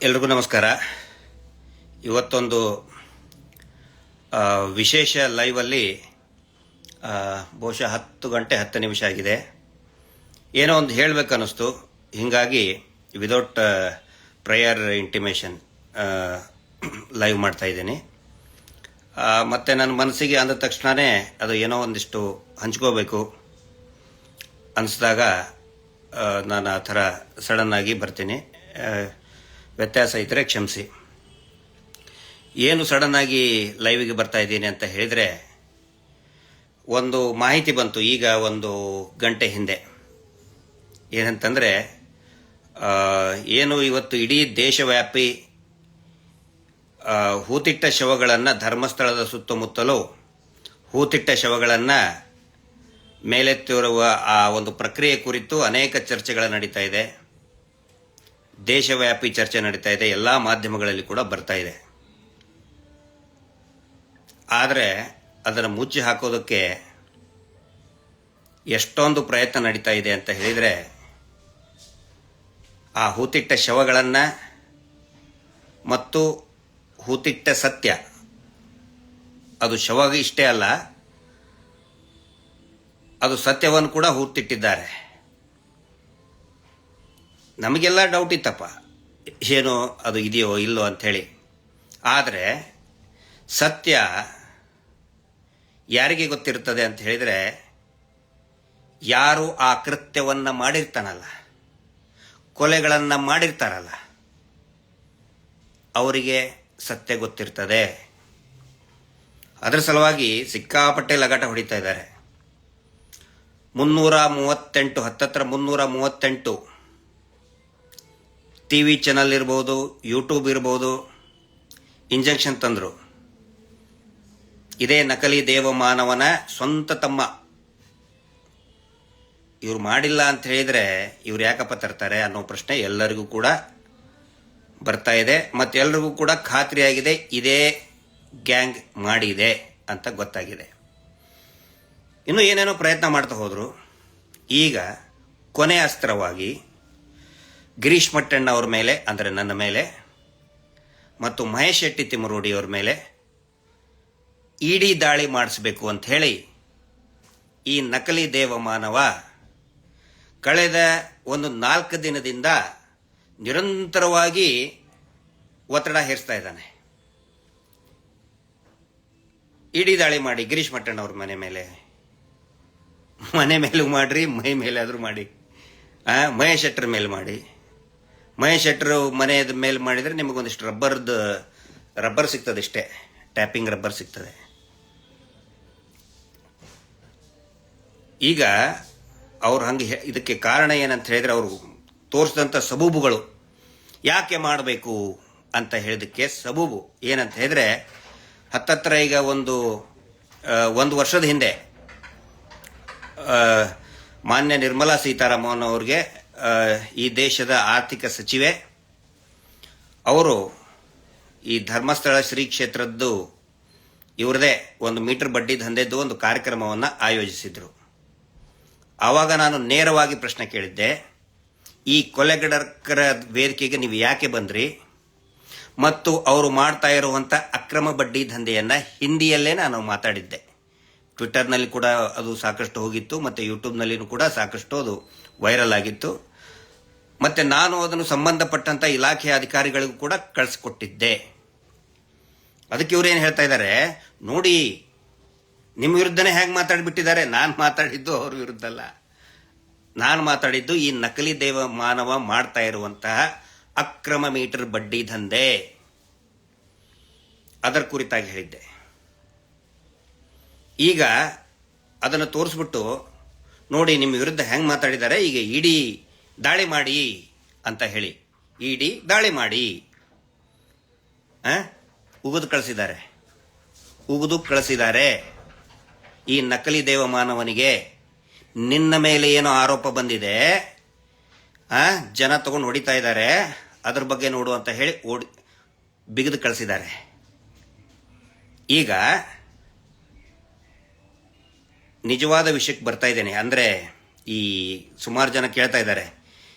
ಎಲ್ರಿಗೂ ನಮಸ್ಕಾರ. ಇವತ್ತೊಂದು ವಿಶೇಷ ಲೈವಲ್ಲಿ ಬಹುಶಃ 10 ಗಂಟೆ 10 ನಿಮಿಷ ಆಗಿದೆ. ಏನೋ ಒಂದು ಹೇಳಬೇಕನ್ನಿಸ್ತು, ಹೀಗಾಗಿ ವಿದೌಟ್ ಪ್ರಯರ್ ಇಂಟಿಮೇಷನ್ ಲೈವ್ ಮಾಡ್ತಾ ಇದ್ದೀನಿ. ಮತ್ತು ನನ್ನ ಮನಸ್ಸಿಗೆ ಅಂದ ತಕ್ಷಣವೇ ಅದು ಏನೋ ಒಂದಿಷ್ಟು ಹಂಚ್ಕೋಬೇಕು ಅನಿಸಿದಾಗ ನಾನು ಆ ಥರ ಸಡನ್ನಾಗಿ ಬರ್ತೀನಿ. ವ್ಯತ್ಯಾಸ ಇದ್ದರೆ ಕ್ಷಮಿಸಿ. ಏನು ಸಡನ್ನಾಗಿ ಲೈವಿಗೆ ಬರ್ತಾ ಇದ್ದೀನಿ ಅಂತ ಹೇಳಿದರೆ, ಒಂದು ಮಾಹಿತಿ ಬಂತು ಈಗ 1 ಗಂಟೆ ಹಿಂದೆ. ಏನಂತಂದರೆ, ಏನು ಇವತ್ತು ಇಡೀ ದೇಶವ್ಯಾಪಿ ಹೂತಿಟ್ಟ ಶವಗಳನ್ನು, ಧರ್ಮಸ್ಥಳದ ಸುತ್ತಮುತ್ತಲೂ ಹೂತಿಟ್ಟ ಶವಗಳನ್ನು ಮೇಲೆತ್ತಿರುವ ಆ ಒಂದು ಪ್ರಕ್ರಿಯೆ ಕುರಿತು ಅನೇಕ ಚರ್ಚೆಗಳು ನಡೀತಾ ಇದೆ. ದೇಶವ್ಯಾಪಿ ಚರ್ಚೆ ನಡೀತಾ ಇದೆ, ಎಲ್ಲ ಮಾಧ್ಯಮಗಳಲ್ಲಿ ಕೂಡ ಬರ್ತಾ ಇದೆ. ಆದರೆ ಅದನ್ನು ಮುಚ್ಚಿ ಹಾಕೋದಕ್ಕೆ ಎಷ್ಟೊಂದು ಪ್ರಯತ್ನ ನಡೀತಾ ಇದೆ ಅಂತ ಹೇಳಿದರೆ, ಆ ಹೂತಿಟ್ಟ ಶವಗಳನ್ನು ಮತ್ತು ಹೂತಿಟ್ಟ ಸತ್ಯ, ಅದು ಶವ ಇಷ್ಟೇ ಅಲ್ಲ, ಅದು ಸತ್ಯವನ್ನು ಕೂಡ ಹೂತಿಟ್ಟಿದ್ದಾರೆ. ನಮಗೆಲ್ಲ ಡೌಟ್ ಇತ್ತಪ್ಪ, ಏನೋ ಅದು ಇದೆಯೋ ಇಲ್ಲೋ ಅಂಥೇಳಿ. ಆದರೆ ಸತ್ಯ ಯಾರಿಗೆ ಗೊತ್ತಿರ್ತದೆ ಅಂತ ಹೇಳಿದರೆ, ಯಾರು ಆ ಕೃತ್ಯವನ್ನು ಮಾಡಿರ್ತಾನಲ್ಲ, ಕೊಲೆಗಳನ್ನು ಮಾಡಿರ್ತಾರಲ್ಲ, ಅವರಿಗೆ ಸತ್ಯ ಗೊತ್ತಿರ್ತದೆ. ಅದರ ಸಲುವಾಗಿ ಸಿಕ್ಕಾಪಟ್ಟೆ ಲಗಾಟ ಹೊಡಿತಾ ಇದ್ದಾರೆ. 338 ಹತ್ತತ್ರ 338 TV ಚಾನಲ್ ಇರ್ಬೋದು, ಯೂಟ್ಯೂಬ್ ಇರ್ಬೋದು, ಇಂಜೆಕ್ಷನ್ ತಂದರು. ಇದೇ ನಕಲಿ ದೇವಮಾನವನ ಸ್ವಂತ ತಮ್ಮ. ಇವ್ರು ಮಾಡಿಲ್ಲ ಅಂತ ಹೇಳಿದರೆ ಇವ್ರು ಯಾಕಪ್ಪ ತರ್ತಾರೆ ಅನ್ನೋ ಪ್ರಶ್ನೆ ಎಲ್ಲರಿಗೂ ಕೂಡ ಬರ್ತಾ ಇದೆ. ಮತ್ತು ಎಲ್ರಿಗೂ ಕೂಡ ಖಾತ್ರಿಯಾಗಿದೆ, ಇದೇ ಗ್ಯಾಂಗ್ ಮಾಡಿದೆ ಅಂತ ಗೊತ್ತಾಗಿದೆ. ಇನ್ನು ಏನೇನೋ ಪ್ರಯತ್ನ ಮಾಡ್ತಾ ಹೋದರು. ಈಗ ಕೊನೆ ಅಸ್ತ್ರವಾಗಿ ಗಿರೀಶ್ ಮಟ್ಟಣ್ಣ ಅವ್ರ ಮೇಲೆ, ಅಂದರೆ ನನ್ನ ಮೇಲೆ, ಮತ್ತು ಮಹೇಶ್ ಶೆಟ್ಟಿ ತಿಮ್ಮರೋಡಿ ಅವ್ರ ಮೇಲೆ ಇಡಿ ದಾಳಿ ಮಾಡಿಸ್ಬೇಕು ಅಂತ ಹೇಳಿ ಈ ನಕಲಿ ದೇವಮಾನವ ಕಳೆದ 4 ದಿನದಿಂದ ನಿರಂತರವಾಗಿ ಒತ್ತಡ ಹೇರಿಸ್ತಾ ಇದ್ದಾನೆ. ಇಡಿ ದಾಳಿ ಮಾಡಿ ಗಿರೀಶ್ ಮಟ್ಟಣ್ಣ ಅವ್ರ ಮನೆ ಮೇಲೂ ಮಾಡ್ರಿ, ಮೈ ಮೇಲಾದರೂ ಮಾಡಿ, ಮಹೇಶ್ ಶೆಟ್ಟರ್ ಮೇಲೆ ಮಾಡಿ. ಮಹೇಶ್ ಶೆಟ್ಟರು ಮನೆಯ ಮೇಲೆ ಮಾಡಿದರೆ ನಿಮಗೊಂದಿಷ್ಟು ರಬ್ಬರ್ ಸಿಗ್ತದೆ, ಇಷ್ಟೇ, ಟ್ಯಾಪಿಂಗ್ ರಬ್ಬರ್ ಸಿಗ್ತದೆ. ಈಗ ಅವ್ರು ಹಂಗೆ ಇದಕ್ಕೆ ಕಾರಣ ಏನಂತ ಹೇಳಿದರೆ, ಅವರು ತೋರಿಸಿದಂಥ ಸಬೂಬುಗಳು ಯಾಕೆ ಮಾಡಬೇಕು ಅಂತ ಹೇಳಿದಕ್ಕೆ ಸಬೂಬು ಏನಂತ ಹೇಳಿದರೆ, ಹತ್ತತ್ರ ಈಗ ಒಂದು ವರ್ಷದ ಹಿಂದೆ ಮಾನ್ಯ ನಿರ್ಮಲಾ ಸೀತಾರಾಮನ್ ಅವ್ರಿಗೆ, ಈ ದೇಶದ ಆರ್ಥಿಕ ಸಚಿವೆ, ಅವರು ಈ ಧರ್ಮಸ್ಥಳ ಶ್ರೀ ಕ್ಷೇತ್ರದ್ದು ಇವ್ರದೇ 1 ಮೀಟರ್ ಬಡ್ಡಿ ದಂಧೆದ್ದು ಒಂದು ಕಾರ್ಯಕ್ರಮವನ್ನು ಆಯೋಜಿಸಿದ್ರು. ಆವಾಗ ನಾನು ನೇರವಾಗಿ ಪ್ರಶ್ನೆ ಕೇಳಿದ್ದೆ, ಈ ಕೊಲೆಗಡಕರ ವೇದಿಕೆಗೆ ನೀವು ಯಾಕೆ ಬಂದ್ರಿ? ಮತ್ತು ಅವರು ಮಾಡ್ತಾ ಇರುವಂಥ ಅಕ್ರಮ ಬಡ್ಡಿ ದಂಧೆಯನ್ನು ಹಿಂದಿಯಲ್ಲೇ ನಾನು ಮಾತಾಡಿದ್ದೆ. ಟ್ವಿಟರ್ನಲ್ಲಿ ಕೂಡ ಅದು ಸಾಕಷ್ಟು ಹೋಗಿತ್ತು, ಮತ್ತು ಯೂಟ್ಯೂಬ್ನಲ್ಲಿಯೂ ಕೂಡ ಸಾಕಷ್ಟು ಅದು ವೈರಲ್ ಆಗಿತ್ತು. ಮತ್ತು ನಾನು ಅದನ್ನು ಸಂಬಂಧಪಟ್ಟಂಥ ಇಲಾಖೆಯ ಅಧಿಕಾರಿಗಳಿಗೂ ಕೂಡ ಕಳಿಸ್ಕೊಟ್ಟಿದ್ದೆ. ಅದಕ್ಕೆ ಇವರೇನು ಹೇಳ್ತಾ ಇದ್ದಾರೆ ನೋಡಿ, ನಿಮ್ಮ ವಿರುದ್ಧನೇ ಹೇಗೆ ಮಾತಾಡಿಬಿಟ್ಟಿದ್ದಾರೆ. ನಾನು ಮಾತಾಡಿದ್ದು ಅವ್ರ ವಿರುದ್ಧ ಅಲ್ಲ, ನಾನು ಮಾತಾಡಿದ್ದು ಈ ನಕಲಿ ದೇವ ಮಾನವ ಮಾಡ್ತಾ ಇರುವಂತಹ ಅಕ್ರಮ ಮೀಟರ್ ಬಡ್ಡಿ ದಂಧೆ, ಅದರ ಕುರಿತಾಗಿ ಹೇಳಿದ್ದೆ. ಈಗ ಅದನ್ನು ತೋರಿಸ್ಬಿಟ್ಟು ನೋಡಿ ನಿಮ್ಮ ವಿರುದ್ಧ ಹೆಂಗೆ ಮಾತಾಡಿದ್ದಾರೆ, ಈಗ ಇಡಿ ದಾಳಿ ಮಾಡಿ ಅಂತ ಹೇಳಿ ಇಡಿ ದಾಳಿ ಮಾಡಿ ಉಗಿದು ಕಳಿಸಿದ್ದಾರೆ. ಈ ನಕಲಿ ದೇವಮಾನವನಿಗೆ ನಿನ್ನ ಮೇಲೆ ಏನೋ ಆರೋಪ ಬಂದಿದೆ, ಜನ ತಗೊಂಡು ಹೊಡಿತಾ ಇದ್ದಾರೆ, ಅದ್ರ ಬಗ್ಗೆ ನೋಡು ಅಂತ ಹೇಳಿ ಬಿಗಿದು ಕಳಿಸಿದ್ದಾರೆ. ಈಗ ನಿಜವಾದ ವಿಷಯಕ್ಕೆ ಬರ್ತಾ ಇದ್ದೇನೆ. ಅಂದರೆ ಈ ಸುಮಾರು ಜನ ಕೇಳ್ತಾ ಇದ್ದಾರೆ,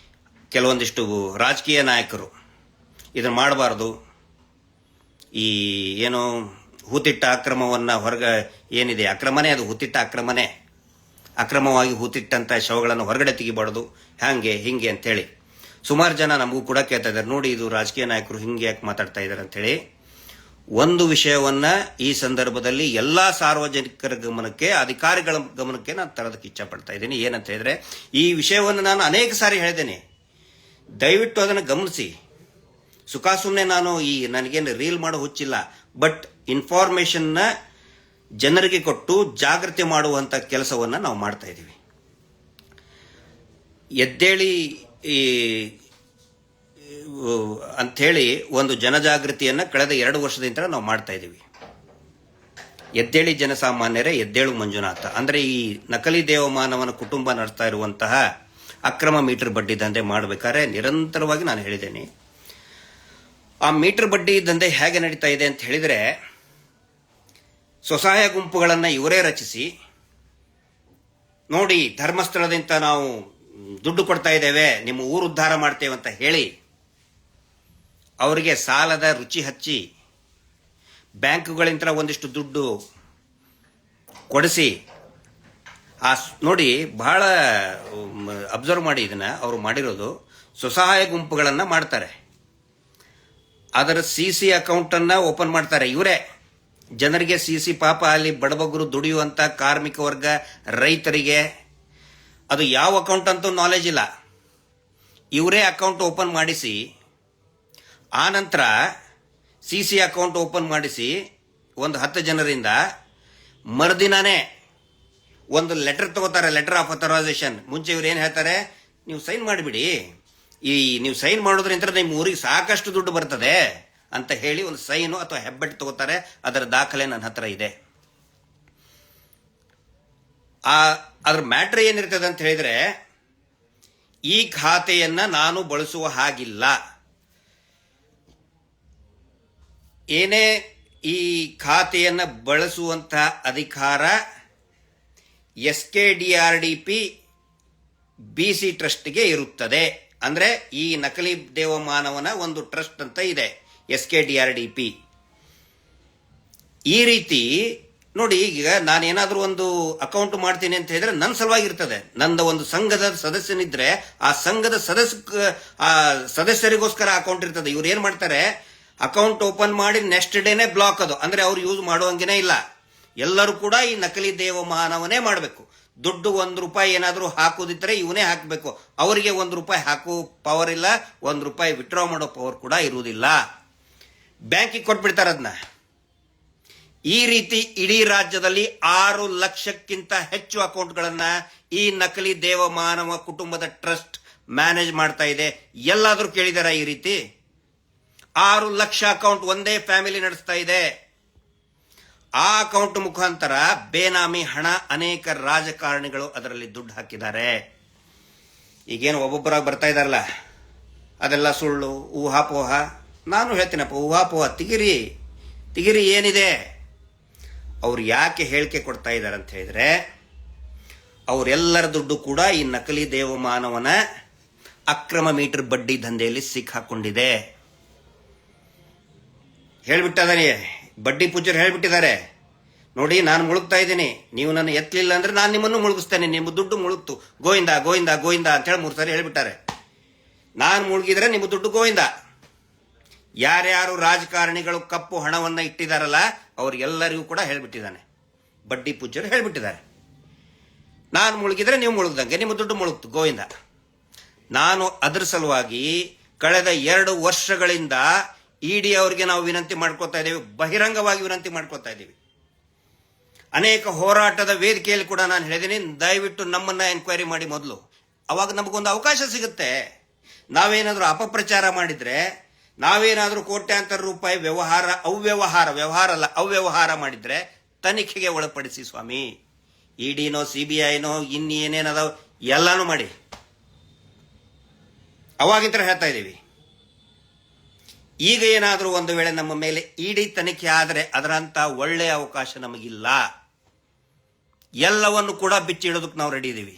ಕೆಲವೊಂದಿಷ್ಟು ರಾಜಕೀಯ ನಾಯಕರು ಇದನ್ನು ಮಾಡಬಾರ್ದು. ಈ ಏನು ಹೂತಿಟ್ಟ ಅಕ್ರಮವನ್ನು ಏನಿದೆ ಅಕ್ರಮನೇ, ಅದು ಹೂತಿಟ್ಟ ಅಕ್ರಮವಾಗಿ ಹೂತಿಟ್ಟಂಥ ಶವಗಳನ್ನು ಹೊರಗಡೆ ತೆಗಿಬಾರ್ದು, ಹಾಗೆ ಹಿಂಗೆ ಅಂತೇಳಿ ಸುಮಾರು ಜನ ನಮಗೂ ಕೂಡ ಕೇಳ್ತಾ ಇದ್ದಾರೆ, ನೋಡಿ ಇದು ರಾಜಕೀಯ ನಾಯಕರು ಹಿಂಗೆ ಯಾಕೆ ಮಾತಾಡ್ತಾ ಇದ್ದಾರೆ ಅಂತೇಳಿ. ಒಂದು ವಿಷಯವನ್ನ ಈ ಸಂದರ್ಭದಲ್ಲಿ ಎಲ್ಲಾ ಸಾರ್ವಜನಿಕರ ಗಮನಕ್ಕೆ, ಅಧಿಕಾರಿಗಳ ಗಮನಕ್ಕೆ ನಾನು ತರೋದಕ್ಕೆ ಇಚ್ಛೆ ಪಡ್ತಾ ಇದ್ದೀನಿ. ಏನಂತ ಹೇಳಿದ್ರೆ, ಈ ವಿಷಯವನ್ನು ನಾನು ಅನೇಕ ಸಾರಿ ಹೇಳಿದ್ದೇನೆ, ದಯವಿಟ್ಟು ಅದನ್ನು ಗಮನಿಸಿ. ಸುಮ್ಮನೆ ನಾನು ನನಗೇನು ರೀಲ್ ಮಾಡೋ ಹುಚ್ಚಿಲ್ಲ, ಬಟ್ ಇನ್ಫಾರ್ಮೇಶನ್ನ ಜನರಿಗೆ ಕೊಟ್ಟು ಜಾಗೃತಿ ಮಾಡುವಂತ ಕೆಲಸವನ್ನ ನಾವು ಮಾಡ್ತಾ ಇದ್ದೀವಿ. ಎದ್ದೇಳಿ ಅಂಥೇಳಿ ಒಂದು ಜನಜಾಗೃತಿಯನ್ನ ಕಳೆದ 2 ವರ್ಷದಿಂದ ನಾವು ಮಾಡ್ತಾ ಇದ್ದೀವಿ. ಎದ್ದೇಳಿ ಜನಸಾಮಾನ್ಯರೇ, ಎದ್ದೇಳು ಮಂಜುನಾಥ. ಅಂದ್ರೆ ಈ ನಕಲಿ ದೇವಮಾನವನ ಕುಟುಂಬ ನಡೆಸ್ತಾ ಇರುವಂತಹ ಅಕ್ರಮ ಮೀಟರ್ ಬಡ್ಡಿ ದಂಧೆ ಮಾಡಬೇಕಾದ್ರೆ ನಿರಂತರವಾಗಿ ನಾನು ಹೇಳಿದ್ದೇನೆ. ಆ ಮೀಟರ್ ಬಡ್ಡಿ ದಂಧೆ ಹೇಗೆ ನಡೀತಾ ಇದೆ ಅಂತ ಹೇಳಿದ್ರೆ, ಸ್ವಸಹಾಯ ಗುಂಪುಗಳನ್ನು ಇವರೇ ರಚಿಸಿ, ನೋಡಿ ಧರ್ಮಸ್ಥಳದಿಂದ ನಾವು ದುಡ್ಡು ಕೊಡ್ತಾ ಇದ್ದೇವೆ, ನಿಮ್ಮ ಊರು ಉದ್ಧಾರ ಮಾಡ್ತೇವೆ ಅಂತ ಹೇಳಿ ಅವರಿಗೆ ಸಾಲದ ರುಚಿ ಹಚ್ಚಿ ಬ್ಯಾಂಕ್ಗಳಿಂದ ಒಂದಿಷ್ಟು ದುಡ್ಡು ಕೊಡಿಸಿ, ನೋಡಿ ಬಹಳ ಅಬ್ಸರ್ವ್ ಮಾಡಿ ಇದನ್ನ, ಅವರು ಮಾಡಿರೋದು ಸ್ವಸಹಾಯ ಗುಂಪುಗಳನ್ನು ಮಾಡ್ತಾರೆ. ಅದರ CC ಅಕೌಂಟನ್ನು ಓಪನ್ ಮಾಡ್ತಾರೆ ಇವರೇ. ಜನರಿಗೆ CC ಪಾಪ ಅಲ್ಲಿ ಬಡಬಗರು ದುಡಿಯುವಂಥ ಕಾರ್ಮಿಕ ವರ್ಗ, ರೈತರಿಗೆ ಅದು ಯಾವ ಅಕೌಂಟ್ ಅಂತೂ ನಾಲೆಜ್ ಇಲ್ಲ. ಇವರೇ ಅಕೌಂಟ್ ಓಪನ್ ಮಾಡಿಸಿ, ಆ ನಂತರ CC ಅಕೌಂಟ್ ಓಪನ್ ಮಾಡಿಸಿ ಒಂದು 10 ಜನರಿಂದ ಮರುದಿನಾನೇ ಒಂದು ಲೆಟರ್ ತಗೋತಾರೆ, ಲೆಟರ್ ಆಫ್ ಅಥರೈಸೇಷನ್. ಮುಂಚೆ ಇವ್ರು ಏನು ಹೇಳ್ತಾರೆ, ನೀವು ಸೈನ್ ಮಾಡಿಬಿಡಿ, ನೀವು ಸೈನ್ ಮಾಡೋದ್ರಿಂದ ನಿಮ್ಮ ಊರಿಗೆ ಸಾಕಷ್ಟು ದುಡ್ಡು ಬರ್ತದೆ ಅಂತ ಹೇಳಿ ಒಂದು ಸೈನು ಅಥವಾ ಹೆಬ್ಬೆಟ್ಟು ತಗೋತಾರೆ. ಅದರ ದಾಖಲೆ ನನ್ನ ಹತ್ರ ಇದೆ. ಅದ್ರ ಮ್ಯಾಟ್ರ್ ಏನಿರ್ತದೆ ಅಂತ ಹೇಳಿದ್ರೆ, ಈ ಖಾತೆಯನ್ನ ನಾನು ಬಳಸುವ ಹಾಗಿಲ್ಲ, ಏನೇ ಈ ಖಾತೆಯನ್ನ ಬಳಸುವಂತಹ ಅಧಿಕಾರ SKDRDP BC ಟ್ರಸ್ಟ್ಗೆ ಇರುತ್ತದೆ. ಅಂದ್ರೆ ಈ ನಕಲಿ ದೇವಮಾನವನ ಒಂದು ಟ್ರಸ್ಟ್ ಅಂತ ಇದೆ, SKDRDP. ಈ ರೀತಿ ನೋಡಿ, ಈಗ ನಾನೇನಾದ್ರೂ ಒಂದು ಅಕೌಂಟ್ ಮಾಡ್ತೀನಿ ಅಂತ ಹೇಳಿದ್ರೆ ನನ್ನ ಸಲುವಾಗಿರ್ತದೆ. ನಂದ ಒಂದು ಸಂಘದ ಸದಸ್ಯನಿದ್ರೆ ಆ ಸಂಘದ ಸದಸ್ಯರಿಗೋಸ್ಕರ ಅಕೌಂಟ್ ಇರ್ತದೆ. ಇವ್ರು ಏನ್ ಮಾಡ್ತಾರೆ, ಅಕೌಂಟ್ ಓಪನ್ ಮಾಡಿ ನೆಕ್ಸ್ಟ್ ಡೇನೆ ಬ್ಲಾಕ್, ಅದು ಅಂದ್ರೆ ಅವ್ರು ಯೂಸ್ ಮಾಡುವಂಗೇನೆ ಇಲ್ಲ. ಎಲ್ಲರೂ ಕೂಡ ಈ ನಕಲಿ ದೇವಮಾನವನ್ನೇ ಮಾಡಬೇಕು. ದುಡ್ಡು ₹1 ಏನಾದರೂ ಹಾಕೋದಿದ್ರೆ ಇವನೇ ಹಾಕಬೇಕು. ಅವರಿಗೆ ₹1 ಹಾಕೋ ಪವರ್ ಇಲ್ಲ, ₹1 ವಿತ್ಡ್ರಾ ಮಾಡೋ ಪವರ್ ಕೂಡ ಇರುವುದಿಲ್ಲ. ಬ್ಯಾಂಕಿಗೆ ಕೊಟ್ಬಿಡ್ತಾರೆ ಅದನ್ನ. ಈ ರೀತಿ ಇಡೀ ರಾಜ್ಯದಲ್ಲಿ 6 ಲಕ್ಷಕ್ಕಿಂತ ಹೆಚ್ಚು ಅಕೌಂಟ್ಗಳನ್ನ ಈ ನಕಲಿ ದೇವಮಾನವ ಕುಟುಂಬದ ಟ್ರಸ್ಟ್ ಮ್ಯಾನೇಜ್ ಮಾಡ್ತಾ ಇದೆ. ಎಲ್ಲಾದ್ರೂ ಕೇಳಿದಾರ ಈ ರೀತಿ? 6 ಲಕ್ಷ ಅಕೌಂಟ್ ಒಂದೇ ಫ್ಯಾಮಿಲಿ ನಡೆಸ್ತಾ ಇದೆ. ಆ ಅಕೌಂಟ್ ಮುಖಾಂತರ ಬೇನಾಮಿ ಹಣ ಅನೇಕ ರಾಜಕಾರಣಿಗಳು ಅದರಲ್ಲಿ ದುಡ್ಡು ಹಾಕಿದ್ದಾರೆ. ಈಗೇನು ಒಬ್ಬೊಬ್ಬರಾಗಿ ಬರ್ತಾ ಇದಾರಲ್ಲ, ಅದೆಲ್ಲ ಸುಳ್ಳು, ಊಹಾಪೋಹ. ನಾನು ಹೇಳ್ತೀನಪ್ಪ, ಊಹಾಪೋಹ ತಿಗಿರಿ ಏನಿದೆ. ಅವ್ರು ಯಾಕೆ ಹೇಳಿಕೆ ಕೊಡ್ತಾ ಇದ್ದಾರೆ ಅಂತ ಹೇಳಿದ್ರೆ, ಅವರೆಲ್ಲರ ದುಡ್ಡು ಕೂಡ ಈ ನಕಲಿ ದೇವಮಾನವನ ಅಕ್ರಮ ಮೀಟರ್ ಬಡ್ಡಿ ದಂಧೆಯಲ್ಲಿ ಸಿಕ್ಕಾಕೊಂಡಿದೆ. ಹೇಳ್ಬಿಟ್ಟಿದ್ದಾರೆ, ಬಡ್ಡಿ ಪೂಜರು ಹೇಳ್ಬಿಟ್ಟಿದ್ದಾರೆ, ನೋಡಿ ನಾನು ಮುಳುಗ್ತಾ ಇದ್ದೀನಿ, ನೀವು ನನ್ನ ಎತ್ತಲಿಲ್ಲ ಅಂದ್ರೆ ನಾನು ನಿಮ್ಮನ್ನು ಮುಳುಗಿಸ್ತೇನೆ, ನಿಮ್ಮ ದುಡ್ಡು ಮುಳುಗ್ತು, ಗೋವಿಂದ ಗೋವಿಂದ ಗೋವಿಂದ ಅಂತ ಹೇಳಿ 3 ಸಾರಿ ಹೇಳ್ಬಿಟ್ಟಾರೆ. ನಾನು ಮುಳುಗಿದ್ರೆ ನಿಮ್ಮ ದುಡ್ಡು ಗೋವಿಂದ. ಯಾರ್ಯಾರು ರಾಜಕಾರಣಿಗಳು ಕಪ್ಪು ಹಣವನ್ನ ಇಟ್ಟಿದಾರಲ್ಲ ಅವ್ರಿಗೆಲ್ಲರಿಗೂ ಕೂಡ ಹೇಳ್ಬಿಟ್ಟಿದ್ದಾನೆ, ಬಡ್ಡಿ ಪೂಜರು ಹೇಳ್ಬಿಟ್ಟಿದ್ದಾರೆ, ನಾನು ಮುಳುಗಿದ್ರೆ ನೀವು ಮುಳುಗ್ದಂಗೆ, ನಿಮ್ಮ ದುಡ್ಡು ಮುಳುಗ್ತು, ಗೋವಿಂದ. ನಾನು ಅದರ ಸಲುವಾಗಿ ಕಳೆದ 2 ವರ್ಷಗಳಿಂದ ED ಅವರಿಗೆ ನಾವು ವಿನಂತಿ ಮಾಡ್ಕೊತಾ ಇದ್ದೀವಿ, ಬಹಿರಂಗವಾಗಿ ವಿನಂತಿ ಮಾಡ್ಕೊತಾ ಇದ್ದೀವಿ. ಅನೇಕ ಹೋರಾಟದ ವೇದಿಕೆಯಲ್ಲಿ ಕೂಡ ನಾನು ಹೇಳಿದ್ದೀನಿ, ದಯವಿಟ್ಟು ನಮ್ಮನ್ನ ಎನ್ಕ್ವೈರಿ ಮಾಡಿ ಮೊದಲು, ಅವಾಗ ನಮಗೊಂದು ಅವಕಾಶ ಸಿಗುತ್ತೆ. ನಾವೇನಾದ್ರೂ ಅಪಪ್ರಚಾರ ಮಾಡಿದ್ರೆ, ನಾವೇನಾದ್ರೂ ಕೋಟ್ಯಾಂತರ ರೂಪಾಯಿ ಅವ್ಯವಹಾರ ಮಾಡಿದ್ರೆ ತನಿಖೆಗೆ ಒಳಪಡಿಸಿ ಸ್ವಾಮಿ. EDನೋ CBIನೋ ಇನ್ನೇನೇನದಾವ ಎಲ್ಲಾನು ಮಾಡಿ, ಅವಾಗಿಂತ ಹೇಳ್ತಾ ಇದ್ದೀವಿ. ಈಗ ಏನಾದರೂ ಒಂದು ವೇಳೆ ನಮ್ಮ ಮೇಲೆ ED ತನಿಖೆ ಆದರೆ ಅದರಂತ ಒಳ್ಳೆಯ ಅವಕಾಶ ನಮಗಿಲ್ಲ. ಎಲ್ಲವನ್ನು ಕೂಡ ಬಿಚ್ಚಿಡೋದಕ್ಕೆ ನಾವು ರೆಡಿ ಇದ್ದೀವಿ.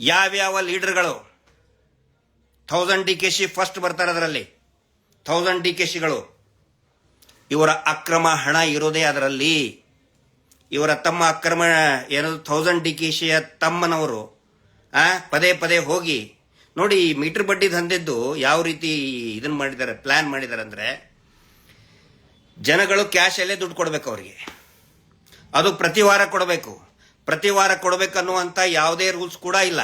ಯಾವ್ಯಾವ ಲೀಡರ್ಗಳು 1000 DKC ಫಸ್ಟ್ ಬರ್ತಾರೆ ಅದರಲ್ಲಿ. 1000 DKCಗಳು. ಇವರ ಅಕ್ರಮ ಹಣ ಇರೋದೇ ಅದರಲ್ಲಿ. ಇವರ ತಮ್ಮ ಅಕ್ರಮ ಏನದು 1000 DKCಯ ತಮ್ಮನವರು ಪದೇ ಪದೇ ಹೋಗಿ ನೋಡಿ. ಮೀಟರ್ ಬಡ್ಡಿ ದಂಧೆದ್ದು ಯಾವ ರೀತಿ ಇದನ್ನ ಮಾಡಿದ್ದಾರೆ, ಪ್ಲಾನ್ ಮಾಡಿದ್ದಾರೆ ಅಂದ್ರೆ, ಜನಗಳು ಕ್ಯಾಶ್ ಅಲ್ಲೇ ದುಡ್ಡು ಕೊಡಬೇಕು ಅವರಿಗೆ. ಅದು ಪ್ರತಿ ವಾರ ಕೊಡಬೇಕು. ಪ್ರತಿ ವಾರ ಕೊಡಬೇಕು ಅನ್ನುವಂಥ ಯಾವುದೇ ರೂಲ್ಸ್ ಕೂಡ ಇಲ್ಲ.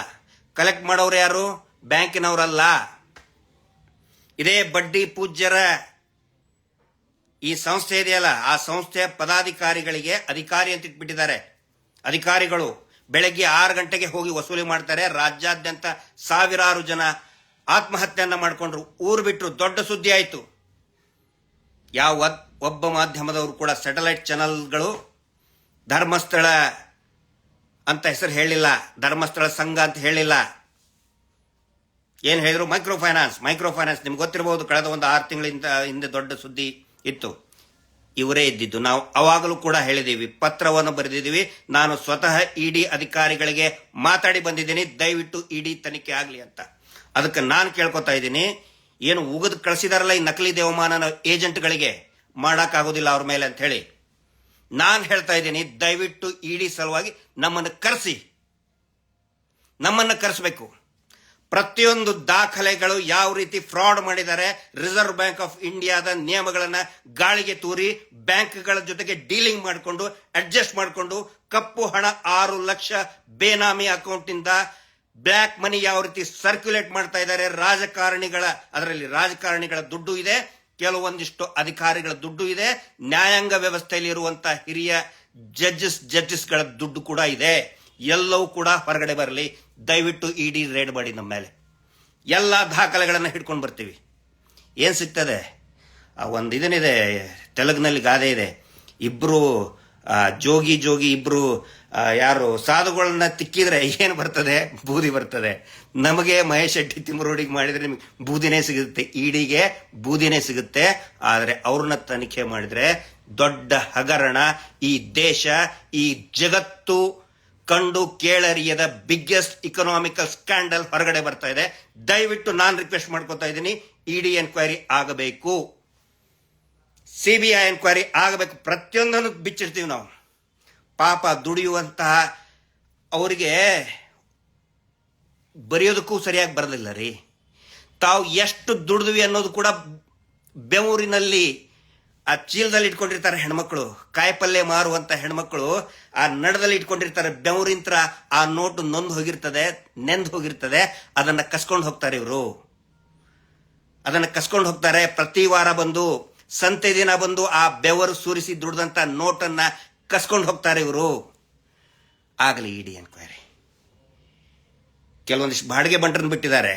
ಕಲೆಕ್ಟ್ ಮಾಡೋರು ಯಾರು? ಬ್ಯಾಂಕಿನವರಲ್ಲ. ಇದೇ ಬಡ್ಡಿ ಪೂಜ್ಯರ ಈ ಸಂಸ್ಥೆ ಇದೆಯಲ್ಲ, ಆ ಸಂಸ್ಥೆಯ ಪದಾಧಿಕಾರಿಗಳಿಗೆ ಅಧಿಕಾರಿ ಅಂತ ಇಟ್ಬಿಟ್ಟಿದ್ದಾರೆ. ಅಧಿಕಾರಿಗಳು ಬೆಳಗ್ಗೆ 6 ಗಂಟೆಗೆ ಹೋಗಿ ವಸೂಲಿ ಮಾಡ್ತಾರೆ. ರಾಜ್ಯಾದ್ಯಂತ ಸಾವಿರಾರು ಜನ ಆತ್ಮಹತ್ಯೆಯನ್ನ ಮಾಡಿಕೊಂಡ್ರು, ಊರು ಬಿಟ್ಟರು. ದೊಡ್ಡ ಸುದ್ದಿ ಆಯಿತು. ಯಾವ ಒಬ್ಬ ಮಾಧ್ಯಮದವರು ಕೂಡ ಸ್ಯಾಟಲೈಟ್ ಚಾನಲ್ಗಳು ಧರ್ಮಸ್ಥಳ ಅಂತ ಹೆಸರು ಹೇಳಿಲ್ಲ, ಧರ್ಮಸ್ಥಳ ಸಂಘ ಅಂತ ಹೇಳಿಲ್ಲ. ಏನು ಹೇಳಿದ್ರು? Micro finance. ನಿಮ್ಗೆ ಗೊತ್ತಿರಬಹುದು, ಕಳೆದ ಒಂದು 6 ತಿಂಗಳಿಂದ ಹಿಂದೆ ದೊಡ್ಡ ಸುದ್ದಿ ಇತ್ತು. ಇವರೇ ಇದ್ದಿದ್ದು. ನಾವು ಅವಾಗಲೂ ಕೂಡ ಹೇಳಿದ್ದೀವಿ, ಪತ್ರವನ್ನು ಬರೆದಿದ್ದೀವಿ. ನಾನು ಸ್ವತಃ ಇಡಿ ಅಧಿಕಾರಿಗಳಿಗೆ ಮಾತಾಡಿ ಬಂದಿದ್ದೀನಿ, ದಯವಿಟ್ಟು ಇಡಿ ತನಿಖೆ ಆಗಲಿ ಅಂತ. ಅದಕ್ಕೆ ನಾನು ಕೇಳ್ಕೊತಾ ಇದ್ದೀನಿ, ಏನು ಉಗಿದು ಕಳಿಸಿದಾರಲ್ಲ ಈ ನಕಲಿ ದೇವಮಾನ ಏಜೆಂಟ್ಗಳಿಗೆ, ಮಾಡೋಕ್ಕಾಗೋದಿಲ್ಲ ಅವ್ರ ಮೇಲೆ ಅಂತ ಹೇಳಿ. ನಾನು ಹೇಳ್ತಾ ಇದ್ದೀನಿ, ದಯವಿಟ್ಟು ಇಡಿ ಸಲುವಾಗಿ ನಮ್ಮನ್ನು ಕರೆಸಬೇಕು. ಪ್ರತಿಯೊಂದು ದಾಖಲೆಗಳು ಯಾವ ರೀತಿ ಫ್ರಾಡ್ ಮಾಡಿದ್ದಾರೆ, ರಿಸರ್ವ್ ಬ್ಯಾಂಕ್ ಆಫ್ ಇಂಡಿಯಾದ ನಿಯಮಗಳನ್ನು ಗಾಳಿಗೆ ತೂರಿ ಬ್ಯಾಂಕ್ಗಳ ಜೊತೆಗೆ ಡೀಲಿಂಗ್ ಮಾಡಿಕೊಂಡು ಅಡ್ಜಸ್ಟ್ ಮಾಡಿಕೊಂಡು ಕಪ್ಪು ಹಣ 6 ಲಕ್ಷ ಬೇನಾಮಿ ಅಕೌಂಟಿಂದ ಬ್ಲ್ಯಾಕ್ ಮನಿ ಯಾವ ರೀತಿ ಸರ್ಕ್ಯುಲೇಟ್ ಮಾಡ್ತಾ ಇದ್ದಾರೆ. ಅದರಲ್ಲಿ ರಾಜಕಾರಣಿಗಳ ದುಡ್ಡು ಇದೆ, ಕೆಲವೊಂದಿಷ್ಟು ಅಧಿಕಾರಿಗಳ ದುಡ್ಡು ಇದೆ, ನ್ಯಾಯಾಂಗ ವ್ಯವಸ್ಥೆಯಲ್ಲಿ ಇರುವಂತಹ ಹಿರಿಯ ಜಡ್ಜಸ್ಗಳ ದುಡ್ಡು ಕೂಡ ಇದೆ. ಎಲ್ಲವೂ ಕೂಡ ಹೊರಗಡೆ ಬರಲಿ. ದಯವಿಟ್ಟು ಇಡಿ ರೇಡ್ ಮಾಡಿ ನಮ್ಮ ಮೇಲೆ. ಎಲ್ಲ ದಾಖಲೆಗಳನ್ನು ಹಿಡ್ಕೊಂಡು ಬರ್ತೀವಿ. ಏನು ಸಿಗ್ತದೆ? ಒಂದು ಇದನ್ನಿದೆ, ತೆಲುಗಿನಲ್ಲಿ ಗಾದೆ ಇದೆ, ಇಬ್ರು ಜೋಗಿ ಇಬ್ರು ಯಾರು ಸಾಧುಗಳನ್ನ ತಿಕ್ಕಿದ್ರೆ ಏನು ಬರ್ತದೆ? ಬೂದಿ ಬರ್ತದೆ. ನಮಗೆ ಮಹೇಶ್ ಶೆಟ್ಟಿ ತಿಮ್ಮರೋಡಿಗೆ ಮಾಡಿದ್ರೆ ನಿಮಗೆ ಬೂದಿನೇ ಸಿಗುತ್ತೆ, ಇಡಿಗೆ ಬೂದಿನೇ ಸಿಗುತ್ತೆ. ಆದರೆ ಅವ್ರನ್ನ ತನಿಖೆ ಮಾಡಿದ್ರೆ ದೊಡ್ಡ ಹಗರಣ, ಈ ದೇಶ, ಈ ಜಗತ್ತು ಕಂಡು ಕೇಳರಿಯದ ಬಿಗ್ಗೆಸ್ಟ್ ಇಕನಾಮಿಕಲ್ ಸ್ಕ್ಯಾಂಡಲ್ ಹೊರಗಡೆ ಬರ್ತಾ ಇದೆ. ದಯವಿಟ್ಟು ನಾನು ರಿಕ್ವೆಸ್ಟ್ ಮಾಡ್ಕೊತಾ ಇದ್ದೀನಿ, ಇಡಿ ಎನ್ಕ್ವೈರಿ ಆಗಬೇಕು, ಸಿಬಿಐ ಎನ್ಕ್ವೈರಿ ಆಗಬೇಕು. ಪ್ರತಿಯೊಂದನ್ನು ಬಿಚ್ಚಿಡ್ತೀವಿ ನಾವು. ಪಾಪ ದುಡಿಯುವಂತಹ ಅವರಿಗೆ ಬರೆಯೋದಕ್ಕೂ ಸರಿಯಾಗಿ ಬರಲಿಲ್ಲ ರೀ. ತಾವು ಎಷ್ಟು ದುಡಿದ್ವಿ ಅನ್ನೋದು ಕೂಡ ಬೆವರಿನಲ್ಲಿ ಆ ಚೀಲದಲ್ಲಿ ಇಟ್ಕೊಂಡಿರ್ತಾರೆ ಹೆಣ್ಮಕ್ಳು. ಕಾಯಿಪಲ್ಯ ಮಾರುವಂತ ಹೆಣ್ಮಕ್ಳು ಆ ನಡದಲ್ಲಿ ಇಟ್ಕೊಂಡಿರ್ತಾರೆ. ಬೆವರಿಂತ್ರ ಆ ನೋಟು ನೆಂದು ಹೋಗಿರ್ತದೆ. ಅದನ್ನ ಕಸ್ಕೊಂಡು ಹೋಗ್ತಾರೆ ಇವರು. ಪ್ರತಿ ವಾರ ಬಂದು, ಸಂತೆ ದಿನ ಬಂದು ಆ ಬೆವರು ಸುರಿಸಿ ದುಡ್ದಂತ ನೋಟನ್ನ ಕಸ್ಕೊಂಡು ಹೋಗ್ತಾರೆ ಇವರು. ಆಗಲಿ ಇಡಿ ಎನ್ಕ್ವೈರಿ. ಕೆಲವೊಂದಿಷ್ಟು ಬಾಡಿಗೆ ಬಂಟರನ್ನು ಬಿಟ್ಟಿದ್ದಾರೆ.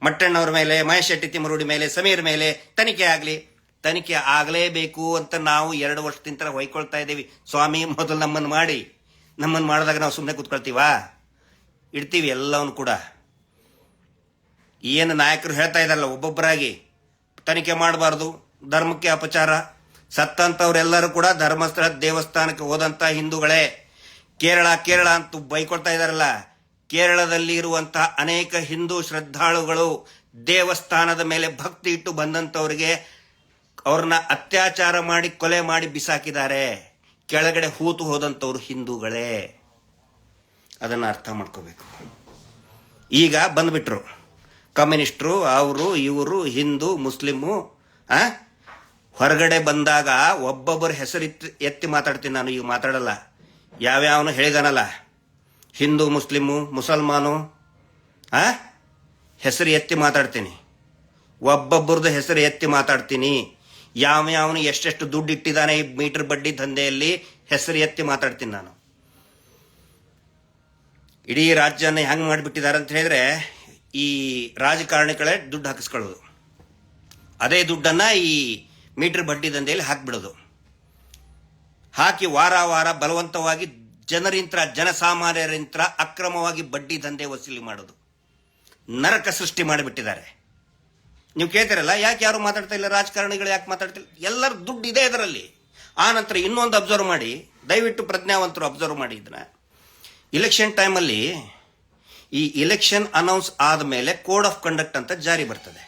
ಮಟ್ಟಣ್ಣವ್ರ ಮೇಲೆ, ಮಹೇಶ್ ಶೆಟ್ಟಿ ತಿಮ್ಮರೋಡಿ ಮೇಲೆ, ಸಮೀರ್ ಮೇಲೆ ತನಿಖೆ ಆಗಲಿ. ತನಿಖೆ ಆಗಲೇಬೇಕು ಅಂತ ನಾವು 2 ವರ್ಷದಿಂದ ಹೊಯ್ಕೊಳ್ತಾ ಇದ್ದೀವಿ. ಸ್ವಾಮಿ ಮೊದಲು ನಮ್ಮನ್ನು ಮಾಡಿದಾಗ ನಾವು ಸುಮ್ಮನೆ ಕೂತ್ಕೊಳ್ತೀವಾ? ಇಡ್ತೀವಿ ಎಲ್ಲವನ್ನು ಕೂಡ. ಏನು ನಾಯಕರು ಹೇಳ್ತಾ ಇದ್ದಾರಲ್ಲ, ಒಬ್ಬೊಬ್ಬರಾಗಿ ತನಿಖೆ ಮಾಡಬಾರ್ದು, ಧರ್ಮಕ್ಕೆ ಅಪಚಾರ. ಸತ್ತಂತವ್ರೆಲ್ಲರೂ ಕೂಡ ಧರ್ಮಸ್ಥಳ ದೇವಸ್ಥಾನಕ್ಕೆ ಹೋದಂತ ಹಿಂದೂಗಳೇ. ಕೇರಳ ಅಂತೂ ಬೈಕೊಳ್ತಾ ಇದ್ದಾರಲ್ಲ, ಕೇರಳದಲ್ಲಿ ಇರುವಂತಹ ಅನೇಕ ಹಿಂದೂ ಶ್ರದ್ಧಾಳುಗಳು ದೇವಸ್ಥಾನದ ಮೇಲೆ ಭಕ್ತಿ ಇಟ್ಟು ಬಂದಂತವರಿಗೆ ಅವ್ರನ್ನ ಅತ್ಯಾಚಾರ ಮಾಡಿ ಕೊಲೆ ಮಾಡಿ ಬಿಸಾಕಿದ್ದಾರೆ. ಕೆಳಗಡೆ ಹೂತು ಹೋದಂಥವ್ರು ಹಿಂದೂಗಳೇ. ಅದನ್ನು ಅರ್ಥ ಮಾಡ್ಕೋಬೇಕು. ಈಗ ಬಂದ್ಬಿಟ್ರು ಕಮ್ಯುನಿಸ್ಟರು, ಅವರು ಇವರು, ಹಿಂದೂ ಮುಸ್ಲಿಮು. ಹೊರಗಡೆ ಬಂದಾಗ ಒಬ್ಬೊಬ್ಬರ ಹೆಸರು ಎತ್ತಿ ಮಾತಾಡ್ತೀನಿ ನಾನು. ಈಗ ಮಾತಾಡಲ್ಲ. ಯಾವ್ಯಾವನು ಹೇಳಿದಾನಲ್ಲ, ಹಿಂದೂ ಮುಸ್ಲಿಮು ಮುಸಲ್ಮಾನು ಹೆಸರು ಎತ್ತಿ ಮಾತಾಡ್ತೀನಿ. ಒಬ್ಬೊಬ್ಬರದ್ದು ಹೆಸರು ಎತ್ತಿ ಮಾತಾಡ್ತೀನಿ. ಯಾವನು ಎಷ್ಟೆಷ್ಟು ದುಡ್ಡು ಇಟ್ಟಿದ್ದಾನೆ ಈ ಮೀಟರ್ ಬಡ್ಡಿ ದಂಧೆಯಲ್ಲಿ ಹೆಸರು ಎತ್ತಿ ಮಾತಾಡ್ತೀನಿ ನಾನು. ಇಡೀ ರಾಜ್ಯನ ಹೆಂಗ್ ಮಾಡಿಬಿಟ್ಟಿದ್ದಾರೆ ಅಂತ ಹೇಳಿದ್ರೆ, ಈ ರಾಜಕಾರಣಿಗಳೇ ದುಡ್ಡು ಹಾಕಿಸ್ಕೊಳ್ಳೋದು, ಅದೇ ದುಡ್ಡನ್ನ ಈ ಮೀಟರ್ ಬಡ್ಡಿ ದಂಧೆಯಲ್ಲಿ ಹಾಕಿಬಿಡೋದು. ಹಾಕಿ ವಾರ ಬಲವಂತವಾಗಿ ಜನಸಾಮಾನ್ಯರಿಂತ್ರ ಅಕ್ರಮವಾಗಿ ಬಡ್ಡಿ ದಂಧೆ ವಸೂಲಿ ಮಾಡೋದು. ನರಕ ಸೃಷ್ಟಿ ಮಾಡಿಬಿಟ್ಟಿದ್ದಾರೆ. ನೀವು ಕೇಳ್ತಿರಲ್ಲ, ಯಾಕೆ ಯಾರು ಮಾತಾಡ್ತಾ ಇಲ್ಲ, ರಾಜಕಾರಣಿಗಳು ಯಾಕೆ ಮಾತಾಡ್ತಿಲ್ಲ? ಎಲ್ಲರ ದುಡ್ಡು ಇದೆ ಇದರಲ್ಲಿ. ಆ ನಂತರ ಇನ್ನೊಂದು ಅಬ್ಸರ್ವ್ ಮಾಡಿ, ದಯವಿಟ್ಟು ಪ್ರಜ್ಞಾವಂತರು ಅಬ್ಸರ್ವ್ ಮಾಡಿ ಇದನ್ನ. ಇಲೆಕ್ಷನ್ ಟೈಮಲ್ಲಿ ಈ ಇಲೆಕ್ಷನ್ ಅನೌನ್ಸ್ ಆದಮೇಲೆ ಕೋಡ್ ಆಫ್ ಕಂಡಕ್ಟ್ ಅಂತ ಜಾರಿ ಬರ್ತದೆ.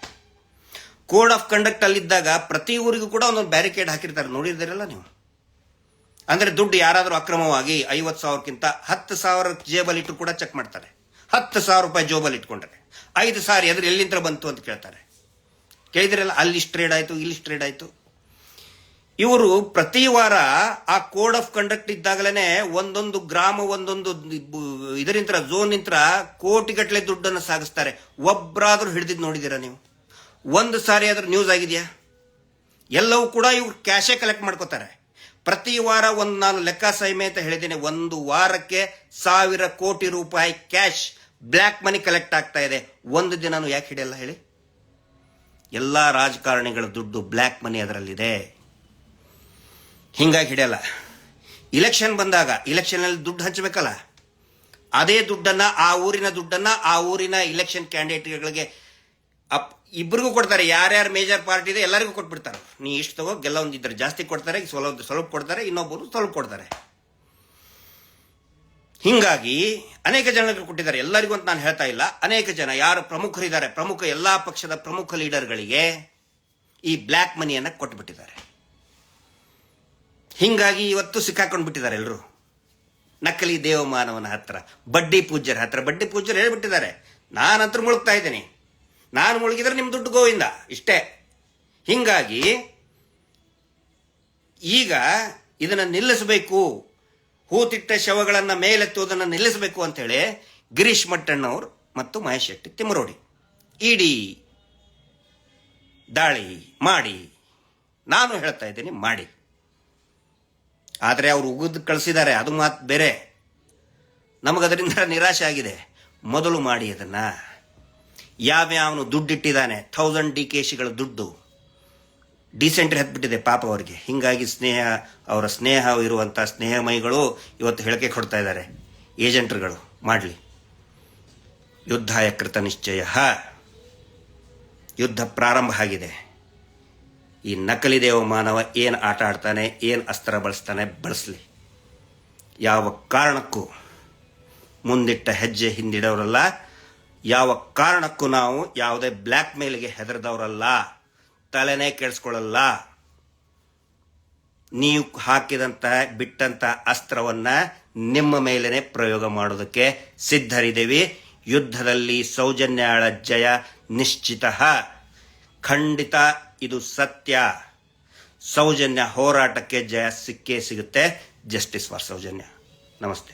ಕೋಡ್ ಆಫ್ ಕಂಡಕ್ಟ್ ಅಲ್ಲಿದ್ದಾಗ ಪ್ರತಿ ಊರಿಗೂ ಕೂಡ ಒಂದೊಂದು ಬ್ಯಾರಿಕೇಡ್ ಹಾಕಿರ್ತಾರೆ, ನೋಡಿದ್ದೀರಲ್ಲ ನೀವು. ಅಂದ್ರೆ ದುಡ್ಡು ಯಾರಾದರೂ ಅಕ್ರಮವಾಗಿ 50,000ಕ್ಕಿಂತ 10,000 ಜೇಬಲ್ಲಿ ಇಟ್ಟು ಕೂಡ ಚೆಕ್ ಮಾಡ್ತಾರೆ. 10,000 ರೂಪಾಯಿ ಜೋಬಲ್ಲಿ ಇಟ್ಕೊಂಡ್ರೆ 5,000 ಎದುರು ಎಲ್ಲಿಂದ ಬಂತು ಅಂತ ಕೇಳ್ತಾರೆ. ಕೇಳಿದ್ರಲ್ಲ, ಅಲ್ಲಿ ಟ್ರೇಡ್ ಆಯ್ತು, ಇಲ್ಲಿ ಟ್ರೇಡ್ ಆಯ್ತು. ಇವರು ಪ್ರತಿ ವಾರ ಆ ಕೋಡ್ ಆಫ್ ಕಂಡಕ್ಟ್ ಇದ್ದಾಗಲೇ ಒಂದೊಂದು ಗ್ರಾಮ, ಒಂದೊಂದು ಇದರಿಂತ್ರ ಝೋನ್ ನಿಂತ್ರ ಕೋಟಿಗಟ್ಟಲೆ ದುಡ್ಡನ್ನು ಸಾಗಿಸ್ತಾರೆ. ಒಬ್ಬರಾದ್ರೂ ಹಿಡಿದಿದ್ದು ನೋಡಿದ್ದೀರಾ ನೀವು? ಒಂದು ಸಾರಿ ಆದ್ರೂ ನ್ಯೂಸ್ ಆಗಿದೆಯಾ? ಎಲ್ಲವೂ ಕೂಡ ಇವ್ರು ಕ್ಯಾಶೇ ಕಲೆಕ್ಟ್ ಮಾಡ್ಕೋತಾರೆ. ಪ್ರತಿ ವಾರ ನಾನು ಲೆಕ್ಕ ಸಹಿಮೆ ಅಂತ ಹೇಳಿದ್ದೇನೆ, ಒಂದು ವಾರಕ್ಕೆ 1,000 ಕೋಟಿ ರೂಪಾಯಿ ಕ್ಯಾಶ್ ಬ್ಲ್ಯಾಕ್ ಮನಿ ಕಲೆಕ್ಟ್ ಆಗ್ತಾ ಇದೆ. ಒಂದು ದಿನನೂ ಯಾಕೆ ಹಿಡಿಯಲ್ಲ ಹೇಳಿ? ಎಲ್ಲಾ ರಾಜಕಾರಣಿಗಳ ದುಡ್ಡು ಬ್ಲ್ಯಾಕ್ ಮನಿ ಅದರಲ್ಲಿದೆ, ಹಿಂಗಾಗಿ ಹಿಡಿಯಲ್ಲ. ಇಲೆಕ್ಷನ್ ಬಂದಾಗ ಇಲೆಕ್ಷನ್ ದುಡ್ಡು ಹಂಚಬೇಕಲ್ಲ, ಅದೇ ದುಡ್ಡನ್ನ, ಆ ಊರಿನ ದುಡ್ಡನ್ನ ಆ ಊರಿನ ಇಲೆಕ್ಷನ್ ಕ್ಯಾಂಡಿಡೇಟ್ಗಳಿಗೆ ಇಬ್ಬರಿಗೂ ಕೊಡ್ತಾರೆ. ಯಾರ್ಯಾರು ಮೇಜರ್ ಪಾರ್ಟಿ ಇದೆ ಎಲ್ಲರಿಗೂ ಕೊಟ್ಬಿಡ್ತಾರೆ. ನೀ ಇಷ್ಟು ತಗೋ, ಗೆಲ್ಲೊಂದಿದ್ರೆ ಜಾಸ್ತಿ ಕೊಡ್ತಾರೆ, ಸ್ವಲ್ಪ ಕೊಡ್ತಾರೆ, ಇನ್ನೊಬ್ಬರು ಸ್ವಲ್ಪ ಕೊಡ್ತಾರೆ. ಹಿಂಗಾಗಿ ಅನೇಕ ಜನರಿಗೆ ಕೊಟ್ಟಿದ್ದಾರೆ, ಎಲ್ಲರಿಗೂ ಅಂತ ನಾನು ಹೇಳ್ತಾ ಇಲ್ಲ. ಅನೇಕ ಜನ ಯಾರು ಪ್ರಮುಖರಿದ್ದಾರೆ, ಎಲ್ಲಾ ಪಕ್ಷದ ಪ್ರಮುಖ ಲೀಡರ್ಗಳಿಗೆ ಈ ಬ್ಲ್ಯಾಕ್ ಮನಿಯನ್ನ ಕೊಟ್ಟುಬಿಟ್ಟಿದ್ದಾರೆ. ಹಿಂಗಾಗಿ ಇವತ್ತು ಸಿಕ್ಕಾಕೊಂಡು ಬಿಟ್ಟಿದ್ದಾರೆ ಎಲ್ಲರೂ. ನಕಲಿ ದೇವಮಾನವನ ಹತ್ರ, ಬಡ್ಡಿ ಪೂಜ್ಯರ ಹತ್ರ. ಬಡ್ಡಿ ಪೂಜ್ಯರು ಹೇಳ್ಬಿಟ್ಟಿದ್ದಾರೆ, ನಾನಂತೂ ಮುಳುಗ್ತಾ ಇದ್ದೀನಿ, ನಾನು ಮುಳುಗಿದ್ರೆ ನಿಮ್ ದುಡ್ಡು ಗೋವಿಂದ, ಇಷ್ಟೇ. ಹಿಂಗಾಗಿ ಈಗ ಇದನ್ನ ನಿಲ್ಲಿಸಬೇಕು, ಹೂತಿಟ್ಟ ಶವಗಳನ್ನ ಮೇಲೆತ್ತುವುದನ್ನು ನಿಲ್ಲಿಸಬೇಕು ಅಂತೇಳಿ ಗಿರೀಶ್ ಮಟ್ಟಣ್ಣವರು ಮತ್ತು ಮಹೇಶ್ ಶೆಟ್ಟಿ ತಿಮ್ಮರೋಡಿ ಇಡಿ ದಾಳಿ ಮಾಡಿ, ನಾನು ಹೇಳ್ತಾ ಇದ್ದೀನಿ ಮಾಡಿ. ಆದರೆ ಅವರು ಉಗಿದು ಕಳಿಸಿದ್ದಾರೆ, ಅದು ಮಾತು ಬೇರೆ. ನಮಗದರಿಂದ ನಿರಾಶೆ ಆಗಿದೆ. ಮೊದಲು ಮಾಡಿ ಅದನ್ನ. ಯಾವ್ಯಾವನು ದುಡ್ಡಿಟ್ಟಿದ್ದಾನೆ, 1000 DKಶಿಗಳ ದುಡ್ಡು ಡಿಸೆಂಟ್ರಿ ಹತ್ಬಿಟ್ಟಿದೆ ಪಾಪ ಅವರಿಗೆ. ಹಿಂಗಾಗಿ ಅವರ ಸ್ನೇಹ ಇರುವಂಥ ಸ್ನೇಹಮಯಿಗಳು ಇವತ್ತು ಹೇಳಿಕೆ ಕೊಡ್ತಾ ಇದ್ದಾರೆ, ಏಜೆಂಟ್ರುಗಳು ಮಾಡಲಿ. ಯುದ್ಧಾಯ ಕೃತ ನಿಶ್ಚಯ, ಯುದ್ಧ ಪ್ರಾರಂಭ ಆಗಿದೆ. ಈ ನಕಲಿ ದೇವ ಮಾನವ ಏನು ಆಟ ಆಡ್ತಾನೆ, ಏನು ಅಸ್ತ್ರ ಬಳಸ್ತಾನೆ, ಬಳಸಲಿ. ಯಾವ ಕಾರಣಕ್ಕೂ ಮುಂದಿಟ್ಟ ಹೆಜ್ಜೆ ಹಿಂದಿಡೋರಲ್ಲ, ಯಾವ ಕಾರಣಕ್ಕೂ ನಾವು ಯಾವುದೇ ಬ್ಲ್ಯಾಕ್ ಮೇಲ್ಗೆ ಹೆದರ್ದವರಲ್ಲ, ತಲೆನೇ ಕೆಡಿಸ್ಕೊಳ್ಳಲ್ಲ. ನೀವು ಹಾಕಿದಂತಹ ಬಿಟ್ಟಂತ ಅಸ್ತ್ರವನ್ನ ನಿಮ್ಮ ಮೇಲೇನೆ ಪ್ರಯೋಗ ಮಾಡೋದಕ್ಕೆ ಸಿದ್ಧರಿದ್ದೇವೆ. ಯುದ್ಧದಲ್ಲಿ ಸೌಜನ್ಯಾಳ ಜಯ ನಿಶ್ಚಿತ, ಖಂಡಿತ. ಇದು ಸತ್ಯ. ಸೌಜನ್ಯ ಹೋರಾಟಕ್ಕೆ ಜಯ ಸಿಕ್ಕೇ ಸಿಗುತ್ತೆ. Justice for Soujanya. ನಮಸ್ತೆ.